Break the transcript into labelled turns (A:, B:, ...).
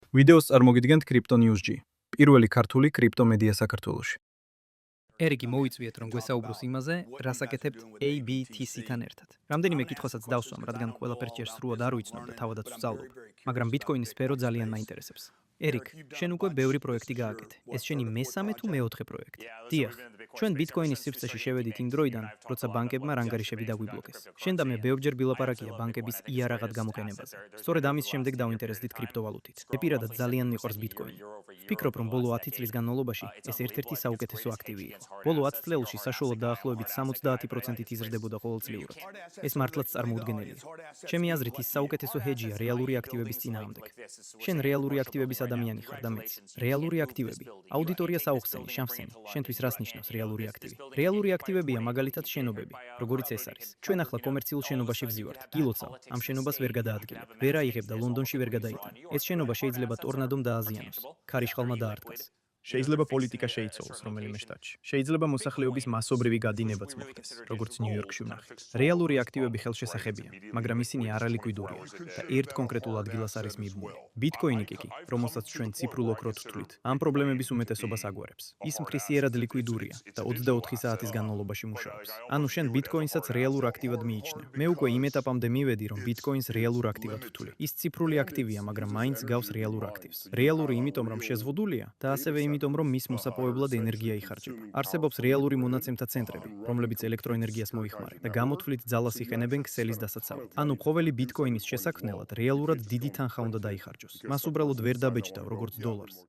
A: ვიდეოს წარმოგიდგენთ Crypto News-G, პირველი ქართული კრიპტომედია საქართველოში.
B: ერიკი მოიწვიეთ, რომ გვესაუბროს იმაზე, რას აკეთებთ ABTC-თან ერთად. რამდენიმე კითხვასაც დავსვამ, რადგან ყველაფერს ჯერ სრულად არ ვიცნობ და თავადაც ვსწავლობ, მაგრამ ბიტკოინის სფერო ძალიან მაინტერესებს. ერიკ, შენ უკვე ბევრი პროექტი გააკეთე. ეს შენი მესამე თუ მეოთხე პროექტი? დიახ. ჩვენ ბიტკოინის სივრცეში შევედით იმ დროიდან, როცა ბანკებმა რანგარიშები დაგვიბლოკეს. შენ და მე ბევრჯერ ვილაპარაკია ბანკების იარაღად გამოყენებაზე. სწორედ ამის შემდეგ დავინტერესდით კრიპტოვალუტით. მე პირადად ძალიან მიყვარს ბიტკოინი. ვფიქრობ, რომ ბოლო 10 წლის განმავლობაში ეს ერთ-ერთი საუკეთესო აქტივი იყო. ბოლო 10 წლებში საშუალოდ დაახლოებით 70% იზრდებოდა ყოველწლიურად. ეს მართლაც წარმოუდგენელია. ჩემი აზრით, ის საუკეთესო ჰეჯია რეალური აქტივების წინააღმდეგ. შენ რეალური აქტივების ადამიანი ხარ და მეც. რეალური აქტივები. აუდიტორიას აუხსენი, შავსენი. შენთვის რას ნიშნავს რეალური აქტივი? რეალური აქტივებია მაგალითად შენობები, როგორიც ეს არის. ჩვენ ახლა კომერციულ შენობაში ვზივართ. გილოცავ, ამ შენობას ვერ გადაადგილებ. ვერ აიღებ და ლონდონში ვერ გადაიტან. ეს შენობა შეიძლება ტორნადომ დააზიანოს. ქარიშხალმა დაარტყას.
C: შეიძლება პოლიტიკა შეიცვალოს რომელიმე შტატში. შეიძლება მოსახლეობის მასობრივი გადინებაც მოხდეს, როგორც ნიუ-იორკში ვნახეთ. რეალური აქტივები ხელშესახებია, მაგრამ ისინი არალიკვიდურია და ერთ კონკრეტულ ადგილას არის მიბმული. ბიტკოინი კი, რომელსაც ჩვენ ციფრულ ოქროთ ვთვლით, ამ პრობლემების უმეტესობას აგვარებს. ის მხრისიერად ლიკვიდურია და 24 საათის განმავლობაში მუშაობს. ანუ შენ ბიტკოინსაც რეალურ აქტივად მიიჩნევ. მე უკვე იმ ეტაპამდე მივედი, რომ ბიტკოინს რეალურ აქტივად ვთვლი. ის ციფრული აქტივია, მაგრამ მაინც გავს რეალურ აქტივს. რეალური იმიტომ, რომ შეზღუდულია და ასევე იმიტომ, რომ მის მოსაპოვებლად ენერგია იხარჯება. არსებობს რეალური მონაცემთა ცენტრები, რომლებიც ელექტროენერგიას მოიხმარება და გამოთვლით ძალას იყენებენ ქსელის დასაცავად. ანუ ყოველი ბიტკოინის შესაქმნელად რეალურად დიდი თანხა უნდა დაიხარჯოს. მას უბრალოდ ვერ დაბეჭდავ როგორც დოლარს.